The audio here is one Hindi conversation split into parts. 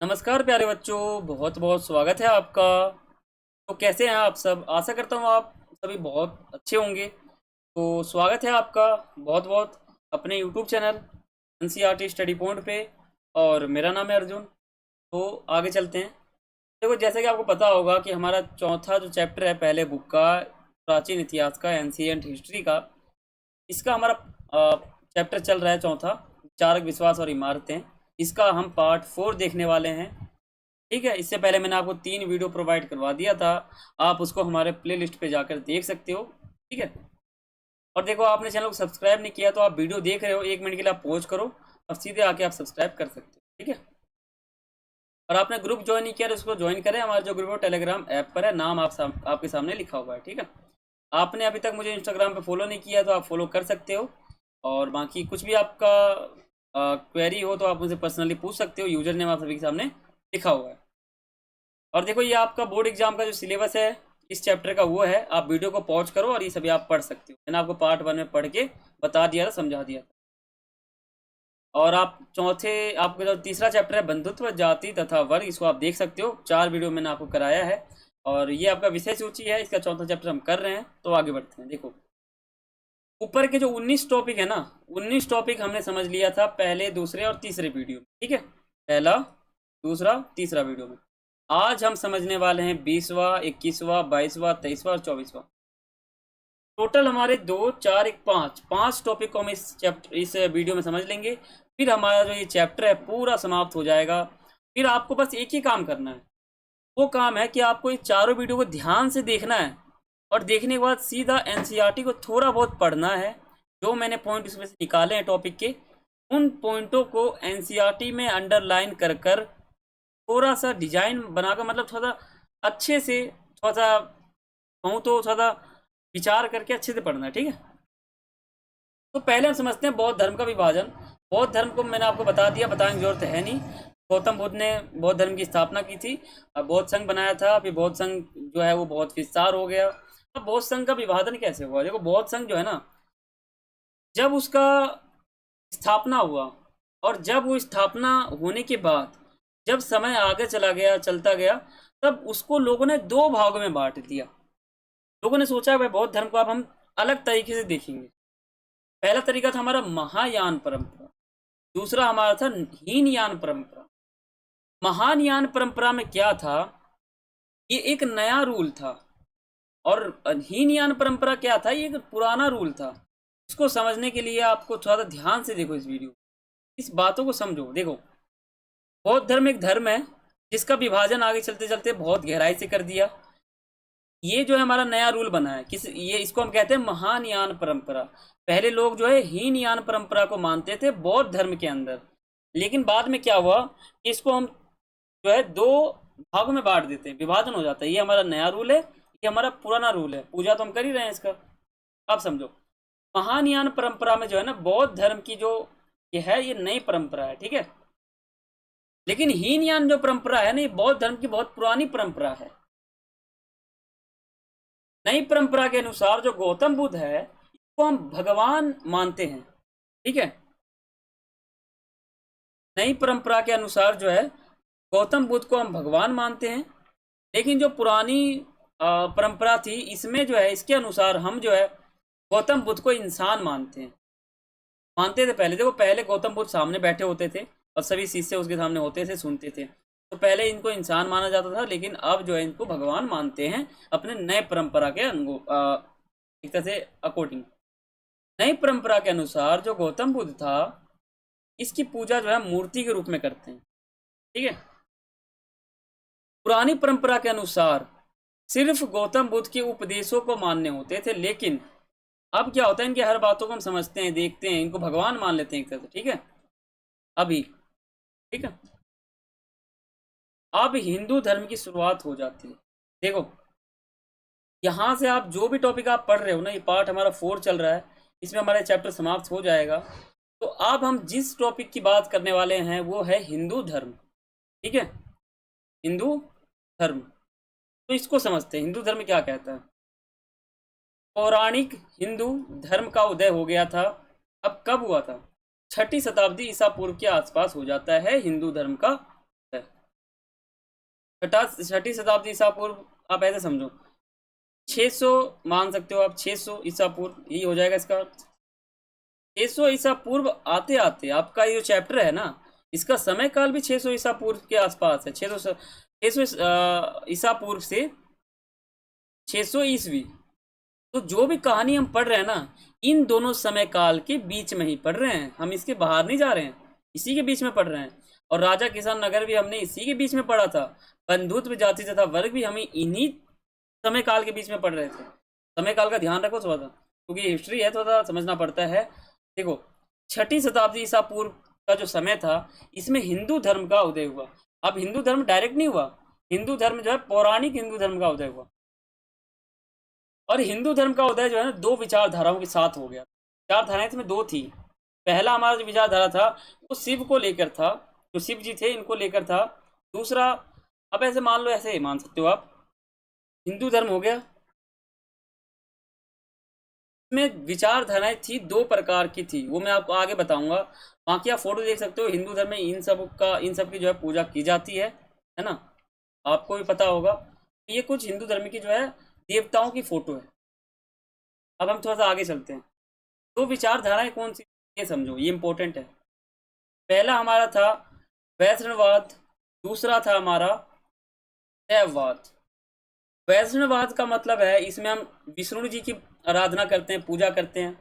नमस्कार प्यारे बच्चों, बहुत बहुत स्वागत है आपका। तो कैसे हैं आप सब? आशा करता हूँ आप सभी बहुत अच्छे होंगे। तो स्वागत है आपका बहुत बहुत अपने YouTube channel NCERT study point पे। और मेरा नाम है अर्जुन। तो आगे चलते हैं। देखो, जैसे कि आपको पता होगा कि हमारा चौथा जो चैप्टर है पहले बुक का, प्राचीन इतिहास का, एंशिएंट हिस्ट्री का, इसका हमारा चैप्टर चल रहा है चौथा, चारक विश्वास और इमारतें। इसका हम पार्ट 4 देखने वाले हैं। ठीक है, इससे पहले मैंने आपको 3 वीडियो प्रोवाइड करवा दिया था। आप उसको हमारे प्ले लिस्ट पे जाकर देख सकते हो। ठीक है। और देखो, आपने चैनल को सब्सक्राइब नहीं किया तो आप वीडियो देख रहे हो, 1 मिनट के लिए आप पॉज करो और सीधे आके आप सब्सक्राइब कर सकते हो। ठीक है। और आपने ग्रुप ज्वाइन नहीं किया तो उसको ज्वाइन करें। हमारा जो ग्रुप है टेलीग्राम ऐप पर है, नाम आपके सामने लिखा हुआ है। ठीक है। आपने अभी तक मुझे इंस्टाग्राम पे फॉलो नहीं किया तो आप फॉलो कर सकते हो। और बाकी कुछ भी आपका क्वेरी हो तो आप मुझे पर्सनली पूछ सकते हो। यूजर नेम आप सभी के सामने लिखा हुआ है। और देखो, ये आपका बोर्ड एग्जाम का जो सिलेबस है इस चैप्टर का वो है। आप वीडियो को पॉज करो और ये सभी आप पढ़ सकते हो। मैंने आपको पार्ट 1 में पढ़ के बता दिया था, समझा दिया था। और आप चौथे, आपका जो तीसरा चैप्टर है बंधुत्व, जाति तथा वर्ग, इसको आप देख सकते हो। 4 वीडियो मैंने आपको कराया है। और ये आपका विषय सूची है, इसका चौथा चैप्टर हम कर रहे हैं। तो आगे बढ़ते हैं। देखो, ऊपर के जो 19 टॉपिक है ना, 19 टॉपिक हमने समझ लिया था पहले, दूसरे और तीसरे वीडियो में। ठीक है, पहला, दूसरा, तीसरा वीडियो में। आज हम समझने वाले हैं 20वां, 21वां, 22वां, 23वां और 24वां। टोटल हमारे 2, 4, 1, 5 टॉपिक को हम इस वीडियो में समझ लेंगे। फिर हमारा जो ये चैप्टर है पूरा समाप्त हो जाएगा। फिर आपको बस एक ही काम करना है। वो काम है कि आपको ये चारों वीडियो को ध्यान से देखना है। और देखने के बाद सीधा एनसीईआरटी को थोड़ा बहुत पढ़ना है। जो मैंने पॉइंट इसमें से निकाले हैं टॉपिक के, उन पॉइंटों को एनसीईआरटी में अंडरलाइन कर कर थोड़ा सा डिजाइन बनाकर, मतलब थोड़ा अच्छे से, थोड़ा सा कहूँ तो थोड़ा विचार करके अच्छे से पढ़ना है। ठीक है। तो पहले हम समझते हैं बौद्ध धर्म का विभाजन। बौद्ध धर्म को मैंने आपको बता दिया, बताने की जरूरत है नहीं। गौतम बुद्ध ने बौद्ध धर्म की स्थापना की थी। अब बौद्ध संघ बनाया था, फिर बौद्ध संघ जो है वो बहुत विस्तार हो गया। अब बौद्ध संघ का विभाजन कैसे हुआ? देखो, बौद्ध संघ जो है ना, जब उसका स्थापना हुआ, और जब वो स्थापना होने के बाद जब समय आगे चला गया, चलता गया, तब उसको लोगों ने 2 भागों में बांट दिया। लोगों ने सोचा भाई बौद्ध धर्म को अब हम अलग तरीके से देखेंगे। पहला तरीका था हमारा महायान परंपरा, दूसरा हमारा था हीनयान परंपरा। महायान परंपरा में क्या था? ये एक नया रूल था। और हीनयान परंपरा क्या था? ये एक पुराना रूल था। इसको समझने के लिए आपको थोड़ा सा ध्यान से देखो इस वीडियो, इस बातों को समझो। देखो, बौद्ध धर्म एक धर्म है जिसका विभाजन आगे चलते चलते बहुत गहराई से कर दिया। ये जो है हमारा नया रूल बना है, किस ये इसको हम कहते हैं महायान परंपरा। पहले लोग जो है हीनयान परंपरा को मानते थे बौद्ध धर्म के अंदर। लेकिन बाद में क्या हुआ कि इसको हम जो है 2 भागों में बांट देते हैं, विभाजन हो जाता है। ये हमारा नया रूल है, ये हमारा पुराना रूल है। पूजा तो हम कर ही रहे हैं इसका। आप समझो, महायान परंपरा में जो है ना, बौद्ध धर्म की जो ये है, ये नई परंपरा है। ठीक है। लेकिन हीनयान जो परंपरा है ना, ये बौद्ध धर्म की बहुत पुरानी परंपरा है। नई परंपरा के अनुसार जो गौतम बुद्ध है, इसको हम भगवान मानते हैं। ठीक है। नई परंपरा के अनुसार जो है गौतम बुद्ध को हम भगवान मानते हैं। लेकिन जो पुरानी परंपरा थी, इसमें जो है, इसके अनुसार हम जो है गौतम बुद्ध को इंसान मानते हैं, मानते थे पहले। देखो, पहले गौतम बुद्ध सामने बैठे होते थे और सभी शिष्य उसके सामने होते थे, सुनते थे। तो पहले इनको इंसान माना जाता था, लेकिन अब जो है इनको भगवान मानते हैं अपने नए परंपरा के एक तरह से अकॉर्डिंग। नई परंपरा के अनुसार जो गौतम बुद्ध था, इसकी पूजा जो है मूर्ति के रूप में करते हैं। ठीक है। पुरानी परंपरा के अनुसार सिर्फ गौतम बुद्ध के उपदेशों को मानने होते थे। लेकिन अब क्या होता है, इनकी हर बातों को हम समझते हैं, देखते हैं, इनको भगवान मान लेते हैं एक तरह से। ठीक है। अभी, ठीक है, अब हिंदू धर्म की शुरुआत हो जाती है। देखो, यहाँ से आप जो भी टॉपिक आप पढ़ रहे हो ना, ये पार्ट हमारा 4 चल रहा है, इसमें हमारा चैप्टर समाप्त हो जाएगा। तो अब हम जिस टॉपिक की बात करने वाले हैं वो है हिंदू धर्म। ठीक है, हिंदू धर्म। तो इसको समझते हैं, हिंदू धर्म क्या कहता है। पौराणिक हिंदू धर्म का उदय हो गया था। अब कब हुआ था? 6ठी शताब्दी ईसा पूर्व के आसपास हो जाता है हिंदू धर्म का उदय। छठी शताब्दी ईसा पूर्व, आप ऐसे समझो 600 मान सकते हो आप, 600 ईसा पूर्व, यही हो जाएगा इसका अर्थ। 600 ईसा पूर्व आते आते आपका ये जो चैप्टर है ना, इसका समय काल भी 600 ईसा पूर्व के आसपास है। 600 ईसा पूर्व से 600 ईस्वी। तो जो भी कहानी हम पढ़ रहे हैं ना, इन दोनों समय काल के बीच में ही पढ़ रहे हैं हम, इसके बाहर नहीं जा रहे हैं, इसी के बीच में पढ़ रहे हैं। और राजा किसान नगर भी हमने इसी के बीच में पढ़ा था। बंधुत्व जाति तथा वर्ग भी हमें इन्हीं समय काल के बीच में पढ़ रहे थे। समय काल का ध्यान रखो थोड़ा सा, क्योंकि हिस्ट्री है, थोड़ा समझना पड़ता है। देखो, छठी शताब्दी ईसा पूर्व का जो समय था, इसमें हिंदू धर्म का उदय हुआ। अब हिंदू धर्म डायरेक्ट नहीं हुआ, हिंदू धर्म जो है पौराणिक हिंदू धर्म का उदय हुआ। और हिंदू धर्म का उदय जो है ना, दो विचारधाराओं के साथ हो गया। विचारधाराएं इसमें दो थी। पहला हमारा जो विचारधारा था वो शिव को लेकर था, जो शिव जी थे इनको लेकर था। दूसरा, अब ऐसे मान लो, ऐसे मान सकते हो आप, हिंदू धर्म हो गया। इसमें विचारधाराएं थी, दो प्रकार की थी, वो मैं आपको आगे बताऊंगा। बाकी आप फोटो देख सकते हो, हिंदू धर्म में इन सब की जो है पूजा की जाती है ना, आपको भी पता होगा। ये कुछ हिंदू धर्म की जो है देवताओं की फोटो है। अब हम थोड़ा सा आगे चलते हैं। तो विचारधाराएं कौन सी, ये समझो, ये इंपॉर्टेंट है। पहला हमारा था वैष्णववाद, दूसरा था हमारा शैववाद। वैष्णववाद का मतलब है, इसमें हम विष्णु जी की आराधना करते हैं, पूजा करते हैं,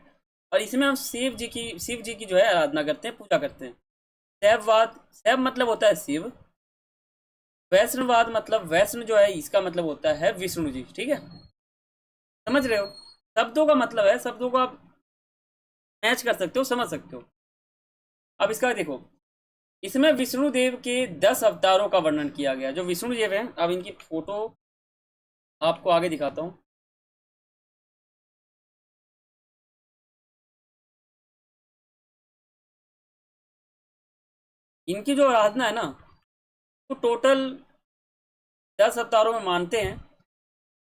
और इसमें हम शिव जी की जो है आराधना करते हैं, पूजा करते हैं। शैववाद, शैव मतलब होता है शिव, वैष्णववाद मतलब वैष्णव जो है इसका मतलब होता है विष्णु जी। ठीक है, समझ रहे हो? शब्दों का मतलब है, शब्दों को आप मैच कर सकते हो, समझ सकते हो। अब इसका देखो, इसमें विष्णु देव के 10 अवतारों का वर्णन किया गया। जो विष्णु देव हैं, अब इनकी फोटो आपको आगे दिखाता हूँ। इनकी जो आराधना है ना, तो टोटल 10 अवतारों में मानते हैं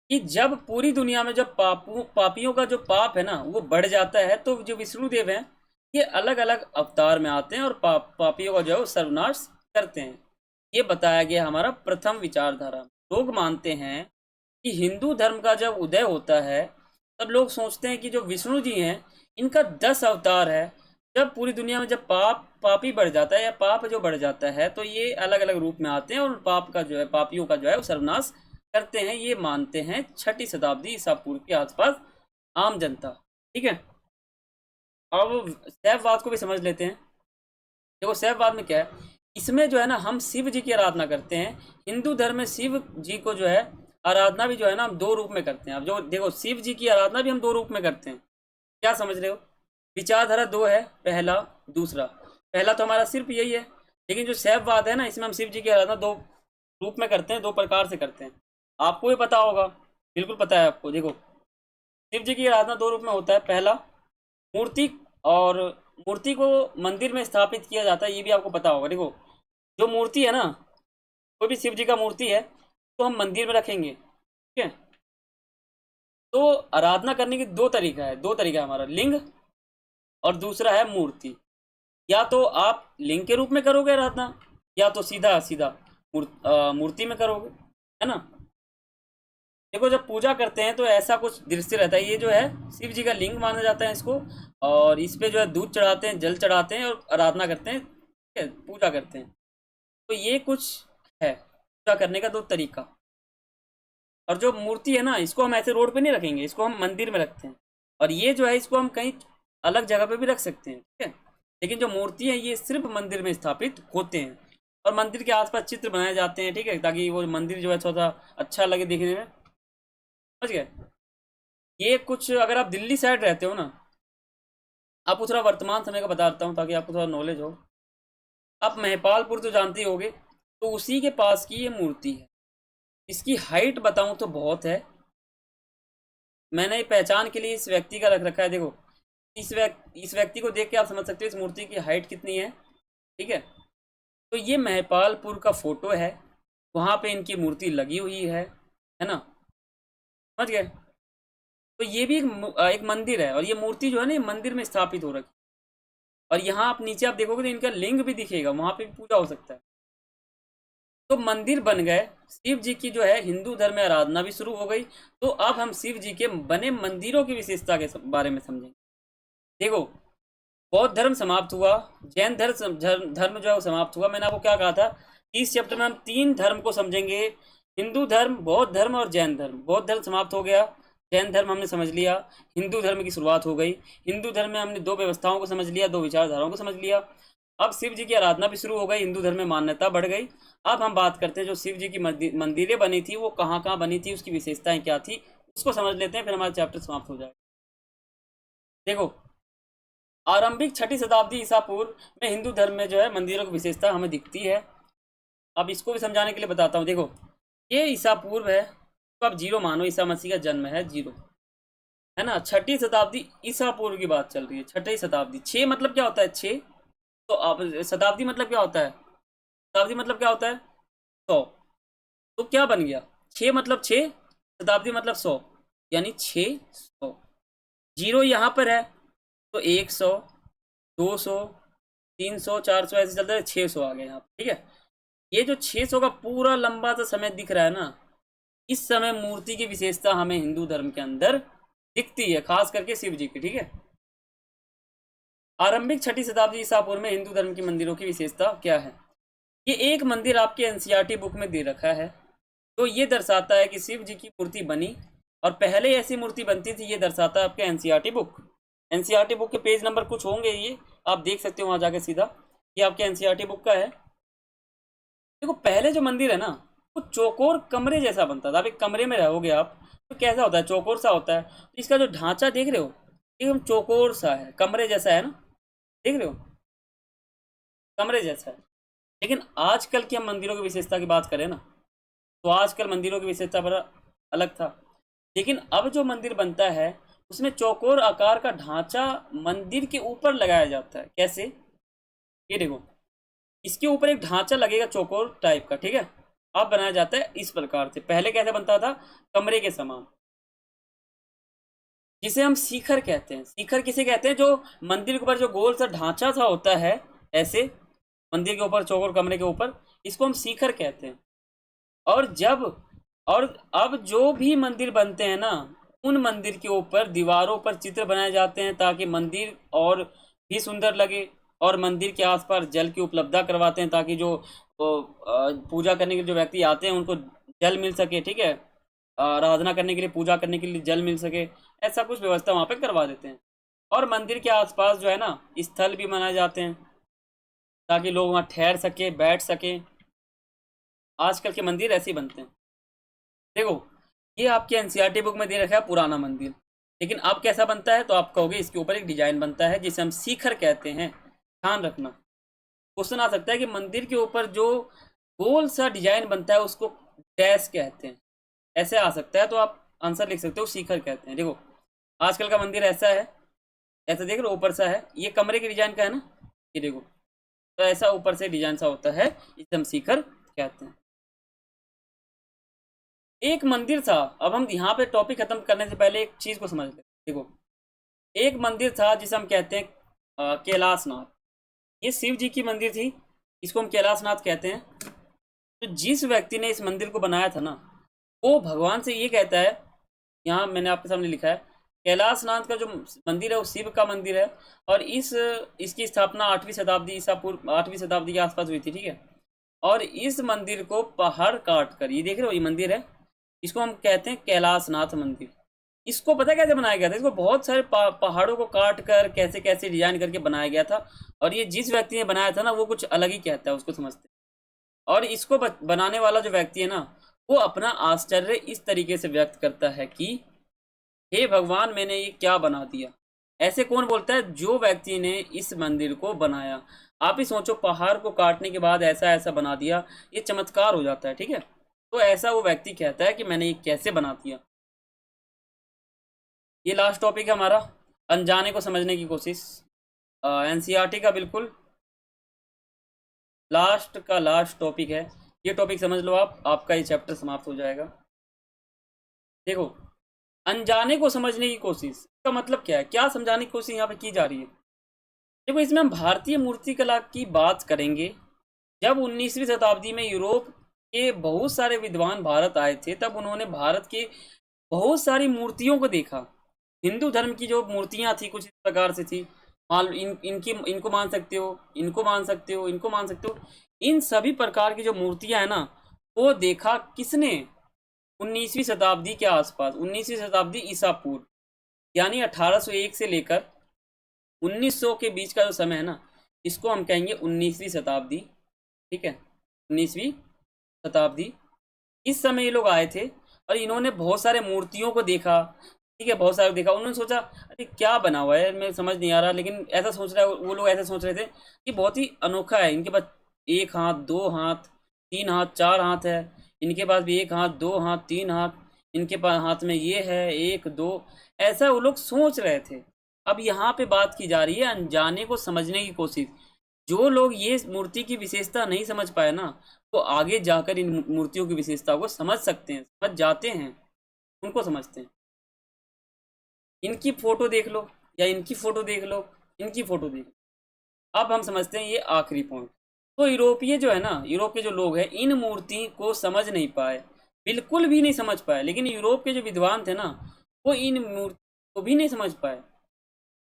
कि जब पूरी दुनिया में जब पापियों का जो पाप है ना वो बढ़ जाता है, तो जो विष्णु देव हैं ये अलग अलग अवतार में आते हैं और पापियों का जो है वो सर्वनाश करते हैं। ये बताया गया हमारा प्रथम विचारधारा। लोग मानते हैं कि हिंदू धर्म का जब उदय होता है, तब लोग सोचते हैं कि जो विष्णु जी हैं इनका 10 अवतार है। जब पूरी दुनिया में जब पापी बढ़ जाता है या पाप जो बढ़ जाता है, तो ये अलग अलग रूप में आते हैं और पाप का जो है, पापियों का जो है वो सर्वनाश करते हैं। ये मानते हैं छठी शताब्दी ईसा पूर्व के आसपास आम जनता। ठीक है, अब शैववाद को भी समझ लेते हैं। देखो, शैववाद में क्या है, इसमें जो है ना हम शिव जी की आराधना करते हैं। हिंदू धर्म में शिव जी को जो है आराधना भी जो है ना हम दो रूप में करते हैं। अब जो देखो, शिव जी की आराधना भी हम दो रूप में करते हैं। क्या समझ रहे हो? विचारधारा दो है, पहला दूसरा। पहला तो हमारा सिर्फ यही है, लेकिन जो शैववाद है ना, इसमें हम शिव जी की आराधना दो रूप में करते हैं, दो प्रकार से करते हैं। आपको भी पता होगा, बिल्कुल पता है आपको। देखो, शिव जी की आराधना दो रूप में होता है। पहला मूर्ति, और मूर्ति को मंदिर में स्थापित किया जाता है, ये भी आपको पता होगा। देखो, जो मूर्ति है ना, कोई भी शिव जी का मूर्ति है तो हम मंदिर में रखेंगे। ठीक है, तो आराधना करने की दो तरीका है हमारा, लिंग और दूसरा है मूर्ति। या तो आप लिंग के रूप में करोगे आराधना, या तो सीधा सीधा मूर्ति में करोगे, है ना। देखो, जब पूजा करते हैं तो ऐसा कुछ दृश्य रहता है। ये जो है शिव जी का लिंग माना जाता है इसको, और इस पे जो है दूध चढ़ाते हैं, जल चढ़ाते हैं और आराधना करते हैं। ठीक है, पूजा करते हैं। तो ये कुछ है पूजा करने का दो तरीका। और जो मूर्ति है ना, इसको हम ऐसे रोड पे नहीं रखेंगे, इसको हम मंदिर में रखते हैं। और ये जो है इसको हम कहीं अलग जगह पे भी रख सकते हैं। ठीक है, लेकिन जो मूर्ति है ये सिर्फ मंदिर में स्थापित होते हैं, और मंदिर के आसपास चित्र बनाए जाते हैं। ठीक है, ताकि वो मंदिर जो है थोड़ा अच्छा लगे देखने में। समझ गए? ये कुछ, अगर आप दिल्ली साइड रहते हो ना, आपको थोड़ा वर्तमान समय का बताता हूँ ताकि आपको थोड़ा नॉलेज हो। आप महिपालपुर तो जानते ही होगे, तो उसी के पास की ये मूर्ति है। इसकी हाइट बताऊं तो बहुत है। मैंने पहचान के लिए इस व्यक्ति का रख रखा है। देखो, इस व्यक्ति को देख के आप समझ सकते हो इस मूर्ति की हाइट कितनी है। ठीक है, तो ये महिपालपुर का फोटो है, वहाँ पे इनकी मूर्ति लगी हुई है ना। समझ गए? तो ये भी एक मंदिर है, और ये मूर्ति जो है ना ये मंदिर में स्थापित हो रखी। और यहाँ आप नीचे आप देखोगे तो इनका लिंग भी दिखेगा, वहाँ पे भी पूजा हो सकता है। तो मंदिर बन गए, शिव जी की जो है हिंदू धर्म में आराधना भी शुरू हो गई। तो अब हम शिव जी के बने मंदिरों की विशेषता के बारे में समझेंगे। देखो, बौद्ध धर्म समाप्त हुआ, जैन धर्म जो है वो समाप्त हुआ। मैंने आपको क्या कहा था, इस चैप्टर में हम 3 धर्म को समझेंगे, हिंदू धर्म, बौद्ध धर्म और जैन धर्म। बौद्ध धर्म समाप्त हो गया, जैन धर्म हमने समझ लिया, हिंदू धर्म की शुरुआत हो गई। हिंदू धर्म में हमने 2 व्यवस्थाओं को समझ लिया, 2 विचारधाराओं को समझ लिया। अब शिव जी की आराधना भी शुरू हो गई, हिंदू धर्म में मान्यता बढ़ गई। अब हम बात करते हैं जो शिव जी की मंदिरें बनी थी वो कहाँ कहाँ बनी थी, उसकी विशेषताएं क्या थी, उसको समझ लेते हैं, फिर हमारा चैप्टर समाप्त हो जाएगा। देखो, आरंभिक 6ठी शताब्दी ईसा पूर्व में हिंदू धर्म में जो है मंदिरों की विशेषता हमें दिखती है। अब इसको भी समझाने के लिए बताता हूँ। देखो, ये ईसा पूर्व है, तो अब 0 मानो, ईसा मसीह का जन्म है 0, है ना। 6ठी शताब्दी ईसा पूर्व की बात चल रही है, 6ठी शताब्दी। 6 मतलब क्या होता है, 6। तो अब शताब्दी मतलब क्या होता है, शताब्दी मतलब क्या होता है, 100। तो क्या बन गया, 6 मतलब 6, शताब्दी मतलब 100, यानी 600। 0 यहाँ पर है तो 100, 200, 300, 400 ऐसे चलते हैं, 600 आ गए यहाँ पर, ठीक है। ये जो 600 का पूरा लंबा सा समय दिख रहा है ना, इस समय मूर्ति की विशेषता हमें हिंदू धर्म के अंदर दिखती है, खास करके शिव जी की, ठीक है। आरंभिक 6ठी शताब्दी ईसा पूर्व में हिंदू धर्म की मंदिरों की विशेषता क्या है। ये एक मंदिर आपके एनसीईआरटी बुक में दे रखा है, तो ये दर्शाता है कि शिव जी की मूर्ति बनी, और पहले ऐसी मूर्ति बनती थी, ये दर्शाता है आपके एनसीईआरटी बुक। एनसीईआरटी बुक के पेज नंबर कुछ होंगे, ये आप देख सकते हो वहां जाके सीधा, ये आपके एनसीईआरटी बुक का है। देखो, पहले जो मंदिर है ना, वो चौकोर कमरे जैसा बनता था। अब एक कमरे में रहोगे आप तो कैसा होता है, चौकोर सा होता है। तो इसका जो ढांचा देख रहे हो, एकदम चौकोर सा है, कमरे जैसा है ना, देख रहे हो, कमरे जैसा है। लेकिन आजकल की हम मंदिरों की विशेषता की बात करें ना, तो आजकल मंदिरों की विशेषता बड़ा अलग था। लेकिन अब जो मंदिर बनता है उसमें चौकोर आकार का ढांचा मंदिर के ऊपर लगाया जाता है। कैसे, ये देखो, इसके ऊपर एक ढांचा लगेगा चौकोर टाइप का, ठीक है। अब बनाया जाता है इस प्रकार से। पहले कैसे बनता था, कमरे के समान, जिसे हम शिखर कहते हैं। शिखर किसे कहते हैं, जो मंदिर के ऊपर जो गोल सा ढांचा सा होता है, ऐसे मंदिर के ऊपर चौकोर कमरे के ऊपर, इसको हम शिखर कहते हैं। और जब और अब जो भी मंदिर बनते हैं ना, उन मंदिर के ऊपर दीवारों पर चित्र बनाए जाते हैं ताकि मंदिर और भी सुंदर लगे। और मंदिर के आसपास जल की उपलब्धता करवाते हैं ताकि जो पूजा करने के लिए जो व्यक्ति आते हैं उनको जल मिल सके, ठीक है। आराधना करने के लिए, पूजा करने के लिए जल मिल सके, ऐसा कुछ व्यवस्था वहाँ पे करवा देते हैं। और मंदिर के आसपास जो है ना, स्थल भी बनाए जाते हैं ताकि लोग वहाँ ठहर सके, बैठ सके। आजकल के मंदिर ऐसे ही बनते हैं। देखो, ये आपके एनसीईआरटी बुक में दे रखा है पुराना मंदिर, लेकिन अब कैसा बनता है, तो आप कहोगे इसके ऊपर एक डिजाइन बनता है जिसे हम शिखर कहते हैं। ध्यान रखना, क्वेश्चन आ सकता है कि मंदिर के ऊपर जो गोल सा डिजाइन बनता है उसको डैश कहते हैं, ऐसे आ सकता है। तो आप आंसर लिख सकते हो शिखर कहते हैं। देखो, आजकल का मंदिर ऐसा है, ऐसा देख रहे हो, ऊपर सा है, ये कमरे के डिजाइन का है ना, ये देखो, तो ऐसा ऊपर से डिजाइन सा होता है, इसे हम शिखर कहते हैं। एक मंदिर था, अब हम यहाँ पे टॉपिक खत्म करने से पहले एक चीज को समझ लेते हैं। देखो, एक मंदिर था जिसे हम कहते हैं कैलाशनाथ। ये शिव जी की मंदिर थी, इसको हम कैलाशनाथ कहते हैं। तो जिस व्यक्ति ने इस मंदिर को बनाया था ना, वो भगवान से ये कहता है, यहाँ मैंने आपके सामने लिखा है, कैलाशनाथ का जो मंदिर है वो शिव का मंदिर है। और इसकी स्थापना 8वीं शताब्दी ईसा पूर्व, 8वीं शताब्दी के आसपास हुई थी, ठीक है। और इस मंदिर को पहाड़ काट कर, ये देख रहे हो, ये मंदिर है, इसको हम कहते हैं कैलाशनाथ मंदिर। इसको पता है कैसे बनाया गया था, इसको बहुत सारे पहाड़ों को काट कर कैसे कैसे डिजाइन करके बनाया गया था। और ये जिस व्यक्ति ने बनाया था ना, वो कुछ अलग ही कहता है, उसको समझते हैं। और इसको बनाने वाला जो व्यक्ति है ना, वो अपना आश्चर्य इस तरीके से व्यक्त करता है कि हे भगवान, मैंने ये क्या बना दिया। ऐसे कौन बोलता है, जो व्यक्ति ने इस मंदिर को बनाया। आप ही सोचो, पहाड़ को काटने के बाद ऐसा ऐसा बना दिया, ये चमत्कार हो जाता है, ठीक है। तो ऐसा वो व्यक्ति कहता है कि मैंने ये कैसे बना दिया। ये लास्ट टॉपिक है हमारा, अनजाने को समझने की कोशिश, एनसीईआरटी का बिल्कुल लास्ट का लास्ट टॉपिक है। ये टॉपिक समझ लो आप, आपका ये चैप्टर समाप्त हो जाएगा। देखो, अनजाने को समझने की कोशिश, इसका मतलब क्या है, क्या समझाने की कोशिश यहाँ पे की जा रही है। देखो, इसमें हम भारतीय मूर्ति कला की बात करेंगे। जब 19वीं शताब्दी में यूरोप कि बहुत सारे विद्वान भारत आए थे, तब उन्होंने भारत के बहुत सारी मूर्तियों को देखा। हिंदू धर्म की जो मूर्तियां थी कुछ इस प्रकार से थी, मान लो इनको मान सकते हो, इनको मान सकते हो, इनको मान सकते हो। इन सभी प्रकार की जो मूर्तियां है ना, वो देखा किसने? 19वीं शताब्दी के आसपास, 19वीं शताब्दी ईसा पूर्व, यानी 1801 से लेकर 1900 के बीच का जो समय है ना, इसको हम कहेंगे 19वीं शताब्दी। ठीक है, 19वीं शताब्दी। इस समय ये लोग आए थे और इन्होंने बहुत सारे मूर्तियों को देखा। ठीक है, बहुत सारे देखा, उन्होंने सोचा अरे क्या बना हुआ है, मैं समझ नहीं आ रहा, लेकिन ऐसा सोच रहा है वो लोग, ऐसा सोच रहे थे कि बहुत ही अनोखा है, इनके पास एक हाथ, दो हाथ, तीन हाथ, चार हाथ है, इनके पास भी एक हाथ, दो हाथ, तीन हाथ, इनके पास हाथ में ये है, एक दो, ऐसा वो लोग सोच रहे थे। अब यहाँ पे बात की जा रही है अनजाने को समझने की कोशिश। जो लोग ये मूर्ति की विशेषता नहीं समझ पाए ना, वो आगे जाकर इन मूर्तियों की विशेषता को समझ सकते हैं, समझ जाते हैं, उनको समझते हैं। इनकी फोटो देख लो, या इनकी फोटो देख लो, इनकी फोटो देख लो। अब हम समझते हैं ये आखिरी पॉइंट। तो यूरोपीय जो है ना, यूरोप के जो लोग हैं, इन मूर्ति को समझ नहीं पाए, बिल्कुल भी नहीं समझ पाए। लेकिन यूरोप के जो विद्वान थे ना, वो इन मूर्ति को भी नहीं समझ पाए।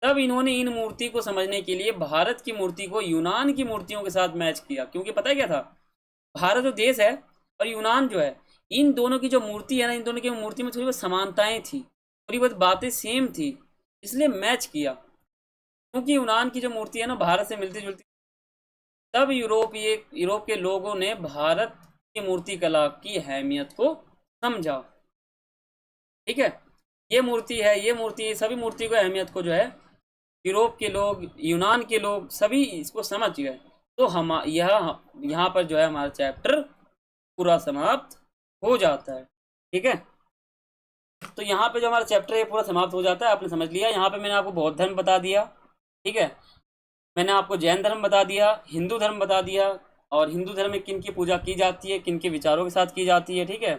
तब इन्होंने इन मूर्ति को समझने के लिए भारत की मूर्ति को यूनान की मूर्तियों के साथ मैच किया। क्योंकि पता है क्या था, भारत जो देश है और यूनान जो है, इन दोनों की जो मूर्ति है ना, इन दोनों की मूर्ति में थोड़ी बहुत समानताएं थी, थोड़ी बहुत बातें सेम थी, इसलिए मैच किया। क्योंकि यूनान की जो मूर्ति है ना, भारत से मिलती जुलती। तब यूरोप के लोगों ने भारत की मूर्ति कला की अहमियत को समझा। ठीक है, ये मूर्ति है, ये मूर्ति, सभी मूर्ति को अहमियत को जो है, यूरोप के लोग, यूनान के लोग सभी इसको समझ गए। तो हम यहाँ पर जो है हमारा चैप्टर पूरा समाप्त हो जाता है। ठीक है, तो यहाँ पे जो हमारा चैप्टर है पूरा समाप्त हो जाता है। आपने समझ लिया, यहाँ पे मैंने आपको बौद्ध धर्म बता दिया। ठीक है, मैंने आपको जैन धर्म बता दिया, हिंदू धर्म बता दिया, और हिंदू धर्म में किन की पूजा की जाती है, किन के विचारों के साथ की जाती है। ठीक है,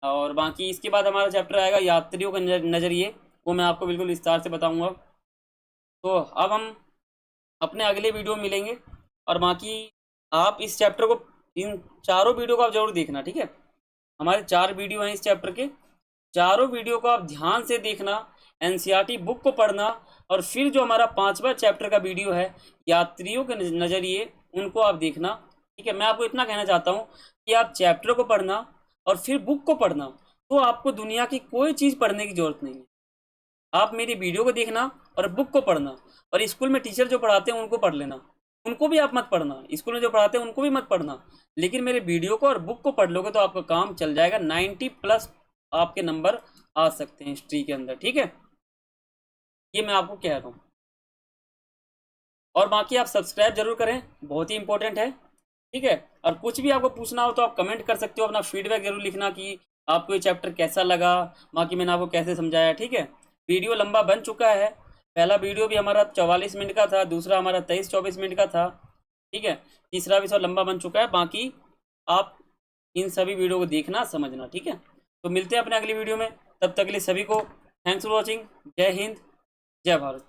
और बाकी इसके बाद हमारा चैप्टर आएगा यात्रियों के नज़रिए, वो मैं आपको बिल्कुल विस्तार से बताऊंगा। तो अब हम अपने अगले वीडियो में मिलेंगे, और बाकी आप इस चैप्टर को, इन चारों वीडियो को आप जरूर देखना। ठीक है, हमारे 4 वीडियो हैं इस चैप्टर के, चारों वीडियो को आप ध्यान से देखना, एनसीईआरटी बुक को पढ़ना, और फिर जो हमारा 5वां चैप्टर का वीडियो है यात्रियों के नज़रिए, उनको आप देखना। ठीक है, मैं आपको इतना कहना चाहता हूँ कि आप चैप्टर को पढ़ना और फिर बुक को पढ़ना, तो आपको दुनिया की कोई चीज़ पढ़ने की जरूरत नहीं है। आप मेरी वीडियो को देखना और बुक को पढ़ना, और स्कूल में टीचर जो पढ़ाते हैं उनको पढ़ लेना, उनको भी आप मत पढ़ना, स्कूल में जो पढ़ाते हैं उनको भी मत पढ़ना, लेकिन मेरे वीडियो को और बुक को पढ़ लोगे तो आपका काम चल जाएगा। 90+ आपके नंबर आ सकते हैं हिस्ट्री के अंदर। ठीक है, ये मैं आपको कह रहा हूँ। और बाकी आप सब्सक्राइब जरूर करें, बहुत ही इंपॉर्टेंट है। ठीक है, और कुछ भी आपको पूछना हो तो आप कमेंट कर सकते हो, अपना फीडबैक जरूर लिखना कि आपको ये चैप्टर कैसा लगा, बाकी मैंने आपको कैसे समझाया। ठीक है, वीडियो लंबा बन चुका है, पहला वीडियो भी हमारा 44 मिनट का था, दूसरा हमारा 23-24 मिनट का था। ठीक है, तीसरा भी थोड़ा लंबा बन चुका है। बाकी आप इन सभी वीडियो को देखना, समझना। ठीक है, तो मिलते हैं अपने अगली वीडियो में, तब तक के लिए सभी को थैंक्स फॉर वॉचिंग। जय हिंद, जय भारत।